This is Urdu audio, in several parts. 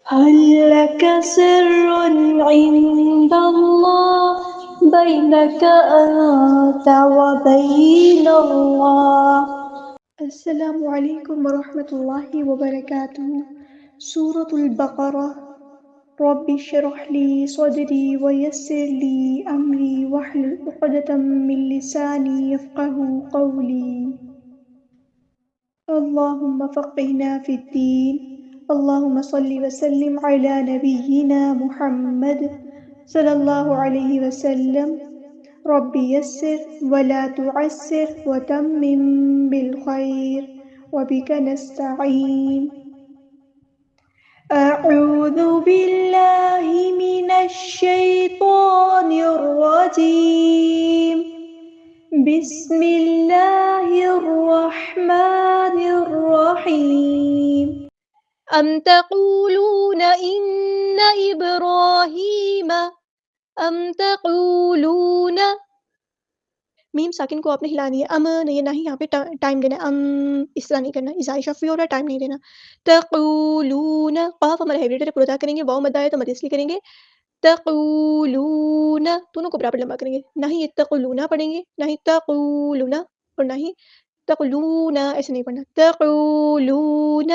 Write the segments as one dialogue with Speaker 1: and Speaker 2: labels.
Speaker 1: هل لك سر عند الله بينك أنت وبين الله. السلام علیکم ورحمۃ اللہ وبرکاتہ. سورۃ البقرہ. رب اشرح لي صدري ويسر لي أمري واحلل عقدة من لساني يفقهوا قولي. اللهم فقهنا في الدين. اللهم صل وسلم على نبينا محمد صلی اللہ علیہ وسلم. رب یسر ولا تعسر وتمم بالخیر وبک نستعین. اعوذ باللہ من الشیطان الرجیم. بسم اللہ الرحمن الرحیم. ام تقولون ان ابراہیم میم ساکن کو آپ نے ہلانی ہے. نہیں نہ ہی یہاں پہ ٹائم دینا ہے. اس طرح نہیں کرنا. ازائی شفوی ہو رہا ہے, ٹائم نہیں دینا. تقولون قاف ہمارا ہیوی لیٹر پورا کریں گے. واو مد آیا تو مد اس لیے کریں گے. تقولون دونوں کو برابر لمبا کریں گے. نہ ہی تقولون پڑھیں گے, نہ ہی تقولون اور نہ ہی تقولون. ایسے نہیں پڑھنا. تقولون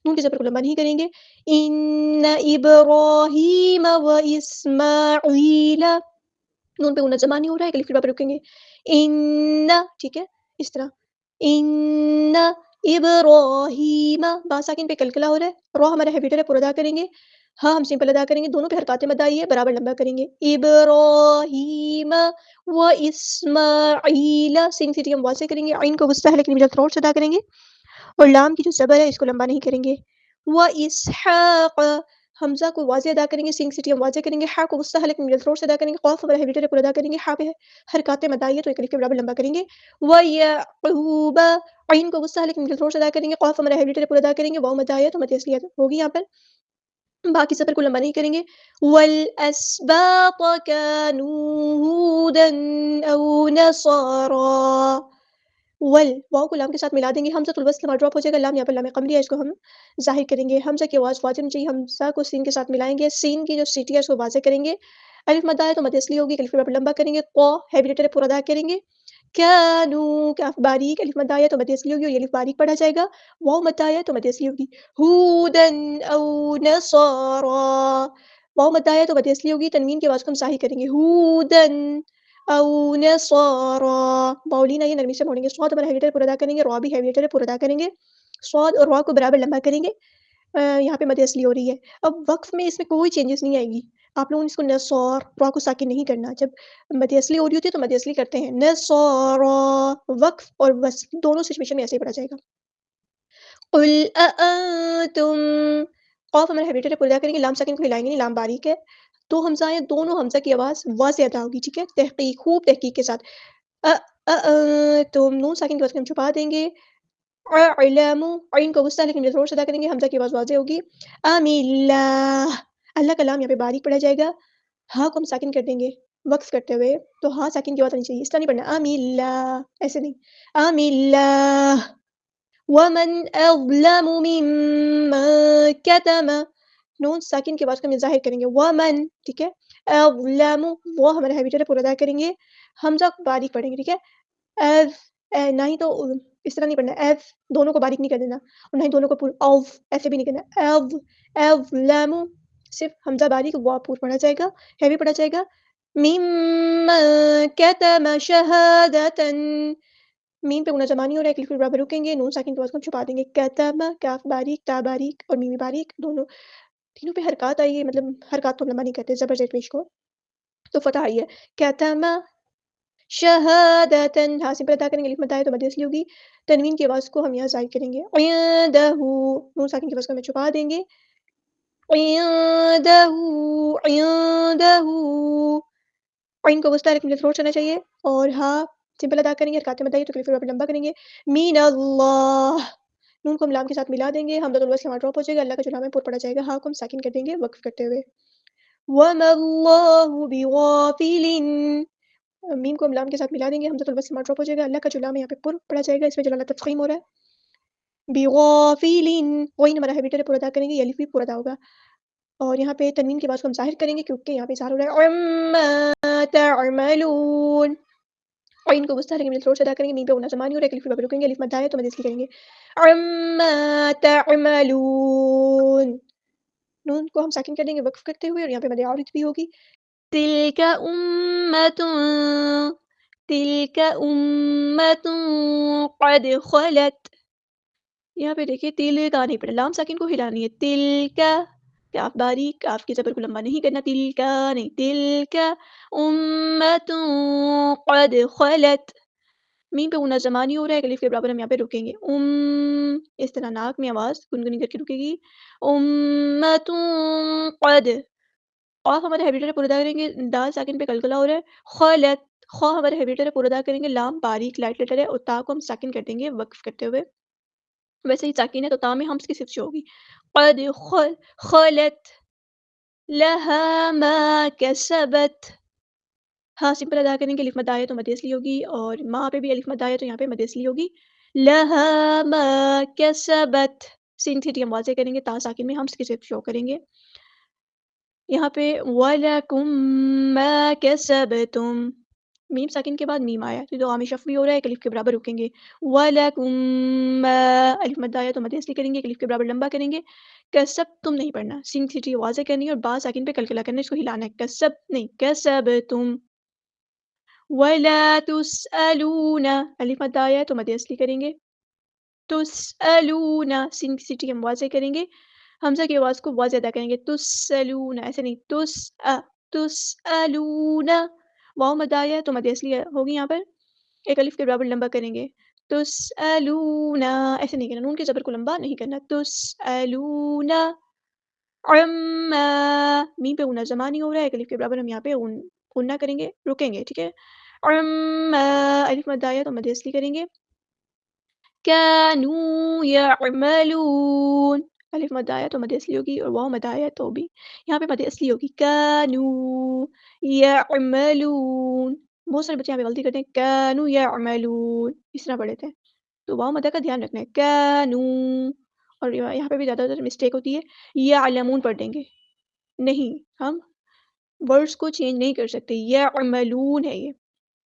Speaker 1: نون کے زبر کو لمبا نہیں کریں گے. ان ابراہیم و اسماعیل نون پہ غنہ زمانی ہو رہا ہے, الف پر رکیں گے. ان ٹھیک ہے اس طرح. ان ابراہیم با ساکن پہ کلکلا ہو رہا ہے. رو ہمارا ہیوی ہے پورا ادا کریں گے. ہاں ہم سمپل ادا کریں گے. دونوں پہ حرکات مد آئی ہے, برابر لمبا کریں گے. ابراہیم و اسماعیل سین سیٹی ہم واضح کریں گے. عین کو وسطی ہے لیکن مجھے تھروٹ سے ادا کریں گے. اور لام کی جو زبر ہے اس کو لمبا نہیں کریں گے. و اسحاق حمزہ کو واضح ادا کریں گے. سینگ سٹی ہم واضح کریں گے. ہا کو وسطی ہے لیکن مڈل تھروٹ سے ادا کریں گے. قاف ہمارا ہیوی پورا ادا کریں گے. ہا پہ حرکات مد آئی ہے تو ایک الف کے برابر لمبا کریں گے. و یعقوب عین کو وسطی ہے لیکن مڈل تھروٹ سے ادا کریں گے. قاف ہمارا ہیوی پورا ادا کریں گے. واو مد آئی ہے تو مد اصلیت ہوگی یہاں پر. باقی سفر کو لمبا نہیں کریں گے. والاسباط كانوا هودا او نصارا. واو کو لام کے ساتھ ملا دیں گے. حمزہ الوصل ہمارا ڈراپ ہو جائے گا. لام یہاں پر لام قمری ہے, اس کو ہم ظاہر کریں گے. حمزہ کی آواز واضح چاہیے. حمزہ کو سین کے ساتھ ملائیں گے. سین کی جو سیٹی ہے اس کو واضح کریں گے. الف مد آئے تو مد اصلی ہوگی. الف برابر لمبا کریں گے. قا ہیوی لیٹر پورا ادا کریں گے. کانو کاف باریک الف مد آیا تو مد اصلی ہوگی اور یہ الف باریک پڑھا جائے گا. واو مد آیا تو مد اصلی ہوگی. ہودن او نصارا واو مد آیا تو مد اصلی ہوگی. تنوین کی آواز کو ہم ظاہر کریں گے. ہودن او نصارا باولین یہ نرمی سے موڑیں گے. صاد ہمارا ہیوی لیٹر پورا ادا کریں گے. را بھی ہیوی لیٹر پورا ادا کریں گے. صاد اور را کو برابر لمبا کریں گے. یہاں پہ مد اصلی ہو رہی ہے. اب وقف میں اس میں کوئی چینجز نہیں آئے گی. آپ لوگوں نے اس کو نصار را کو ساکن نہیں کرنا. جب مد اصلی ہو رہی ہوتی ہے تو مد اصلی کرتے ہیں. نصارا وقف اور وصل دونوں سچویشن میں ایسے ہی پڑھا جائے گا. قل اانتم قاف ہمارا ہیوی لیٹر پورا ادا کریں گے. لام ساکن کو ہلائیں گے نہیں, لام باریک ہے. دو حمزہ ہیں, دونوں حمزہ کی آواز واضح ادا ہوگی. ٹھیک ہے, تحقیق خوب تحقیق کے ساتھ. تم نون ساکن کی آواز کو ہم چھپا دیں گے. علم عین کو وسطی لیکن ضرور سے ادا کریں گے. حمزہ کی آواز واضح ہوگی. اللہ اللہ کا لام یہاں پہ باریک پڑا جائے گا. ہاں کو ہم ساکن کر دیں گے وقف کرتے ہوئے, تو ہاں ساکن کی آواز آنی چاہیے. اس طرح نہیں پڑھنا اللہ ایسے نہیں. اللہ ومن اظلم ممن کتم نون ساکن کی آواز کو ہم ظاہر کریں گے. ومن ٹھیک ہے. اظلم وہ ہمارا ہیوی لیٹر پورا ادا کریں گے. حمزہ باریک پڑھیں گے. ٹھیک ہے, نہ ہی تو اس طرح نہیں پڑھنا. ایف دونوں کو باریک نہیں کر دینا اور نہ ہی دونوں کو اوف ایسے بھی نہیں کرنا. اظلم صرف حمزہ باریک وہ پور پڑھا جائے گا, ہیوی پڑھا جائے گا. ممن کتم شہادتن میم پہ غنہ زمانی ہو رہا ہے. الف برابر رکیں گے. نون ساکن کی آواز کو ہم چھپا دیں گے. کتم کاف باریک تا باریک اور میمی باریک دونوں تینوں پہ حرکات آئی ہے. مطلب حرکات تو لمبا نہیں کرتے زبر زیر پیش کو تو فتح آئی ہے. کتم شہادتن ہاں سمپل ادا کریں گے. الف مد آئے تو مد اصلی ہوگی. تنوین کی آواز کو ہم یہاں ظاہر کریں گے. عندہ نون ساکن کی آواز کو ہمیں چھپا دیں گے. عندہ عندہ عین کو وسطی لیکن تھروٹ چلنا چاہیے. اور ہاں سمپل ادا کریں گے. حرکات مد آئی تو الف برابر لمبا کریں گے. مین اللہ نون کو ہم لام کے ساتھ ملا دیں گے. حمزہ الوصل ہمارا ڈراپ ہو جائے گا. اللہ کا جو لام ہے پور پڑا جائے گا. ہاں کو ہم ساکن کر دیں گے وقف کرتے ہوئے. وما اللہ بغافل میم کو ہم لام کے ساتھ ملا دیں گے. حمزہ الوصل ہمارا ڈراپ ہو جائے گا. اللہ کا جو لام ہے یہاں پہ پر پڑا جائے گا. اس میں جلالہ تفخیم ہو رہا ہے. بغافل غین ہمارا ہیوی لیٹر پورا ادا کریں گے. یہ الف بھی پورا ادا ہوگا. اور یہاں پہ تنوین کے بعد کو ہم ظاہر کریں گے کیونکہ یہاں پہ اظہار ہو رہا ہے عما تعملون. عین کو وسطی رکھیں گے، تھروٹ سے ادا کریں گے، میم پہ ہونا زمانی ہو رہا ہے، الف پہ رکیں گے، الف مد ہے تو مد اس کی کریں گے عما تعملون. نون کو ہم ساکن کر دیں گے وقف کرتے ہوئے، اور یہاں پہ مد عارض بھی ہوگی. تلک امۃ تلک امۃ قد خلت. یہاں پہ دیکھیے تل کا نہیں پڑھنا، لام ساکن کو ہلانی ہے. تل کا کاف باریک، کاف کے زبر کو لمبا نہیں کرنا، تل کا نہیں، تل کا امۃ قد خلت. میم پہ ہونا زمانی ہو رہا ہے، الف کے برابر ہم یہاں پہ رکیں گے. اس طرح ناک میں آواز گنگنی کر کے رکے گی. امۃ قد. قاف ہمارے ہیبیٹر پورا ادا کریں گے، دال ساکن پہ قلقلہ ہو رہا ہے. خلت. خا ہمارے ہیبیٹر پورا ادا کریں گے، لام باریک لائٹ لیٹر ہے، اور تا کو ہم ساکن کر دیں گے وقف کرتے ہوئے. ویسے ہی ساکن ہے تو تا میں ہم کی صرف شو ہوگی. قد خلت لها ما كسبت. ہاں سمپل ادا کریں گے، الف مد آئے تو مد اصلی ہوگی، اور ماں پہ بھی الف مد آئے تو یہاں پہ مد اصلی ہوگی. لها ما كسبت. سین تھیٹی ہم واضح کریں گے، تا ساکن میں ہم کی صرف شو کریں گے. یہاں پہ وَلَكُمْ مَا كَسَبْتُمْ. میم ساکن کے بعد میم آیا تو عامی شفوی ہو رہا ہے، الف کے برابر رکیں گے. وَلَكُمْ مَا. الف مد آیا تو مد اصلی کریں گے، الف کے برابر لمبا کریں گے. کسب تم نہیں پڑھنا، سین تھیٹی واضح کرنی ہے، اور با ساکن پہ کلکلا کرنا ہے، اس کو ہلانا ہے. کسب نہیں، کسبتم. وَلَا تُسْأَلُونَ. الف مد آیا تو مد اصلی کریں گے. تُسْأَلُونَ. سین کی سیٹی ہم واضح کریں گے، حمزہ کی آواز کو واضح ادا کریں گے. تُسْأَلُونَ ایسے نہیں، تُسْأَلُونَ. واو مد آیا تو مد اصلی ہوگی، یہاں پر ایک الف کے برابر لمبا کریں گے. تُسْأَلُونَ ایسے نہیں کرنا، نون کے زبر کو لمبا نہیں کرنا. تُسْأَلُونَ عَمَّا. میم پہ غنہ زمانی ہو رہا ہے، ایک الف کے برابر ہم یہاں پہ غنہ کریں گے، رکیں گے، ٹھیک ہے. عَمَّا. الف مد آیا تو مد اصلی کریں گے. كانوا يعملون. الف مد آیا تو مد اصلی ہوگی، اور واو مد آیا تو بھی یہاں پہ مد اصلی ہوگی. كانوا يعملون. بہت سارے بچے یہاں پہ غلطی کرتے ہیں، كانوا يعملون اس طرح پڑھتے ہیں، تو واو مد کا دھیان رکھنا ہے. كانوا. اور یہاں پہ بھی زیادہ تر مسٹیک ہوتی ہے، يعلمون پڑھ دیں گے. نہیں، ہم ورڈز کو چینج نہیں کر سکتے، يعملون ہے یہ،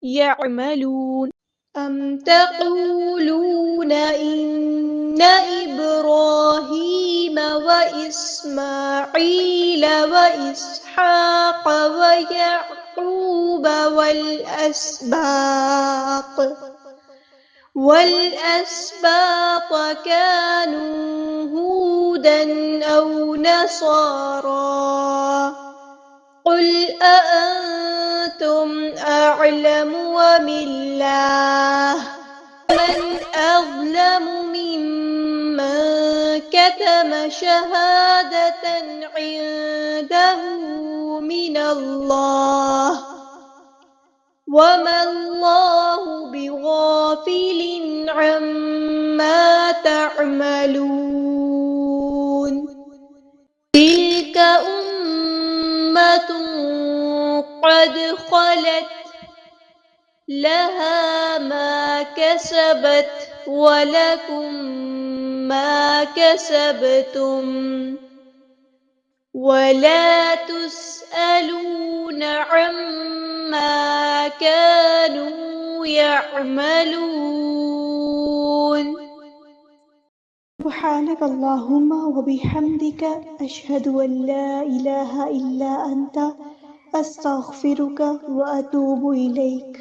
Speaker 1: يعملون. أَمْ تَقُولُونَ إِنَّ إِبْرَاهِيمَ وَإِسْمَاعِيلَ وَإِسْحَاقَ وَيَعْقُوبَ وَالْأَسْبَاطَ كَانُوا هُودًا أَوْ نَصَارَىٰ. قُلْ أَأَنْتُمْ أَعْلَمُ أَمِ اللَّهُ. مَنْ أَظْلَمُ مِمَّنْ كَتَمَ شَهَادَةً عِندَهُ مِنَ اللَّهِ. وَمَا اللَّهُ بِغَافِلٍ عَمَّا تَعْمَلُونَ. تِلْكَ أُمَّةٌ قَدْ خَلَتْ لَهَا مَا كَسَبَتْ وَلَكُمْ مَا كَسَبْتُمْ وَلَا تُسْأَلُونَ عَمَّا كَانُوا يَعْمَلُونَ. سبحانك اللهم وبحمدك أشهد أن لا إله إلا أنت أستغفرك وأتوب إليك.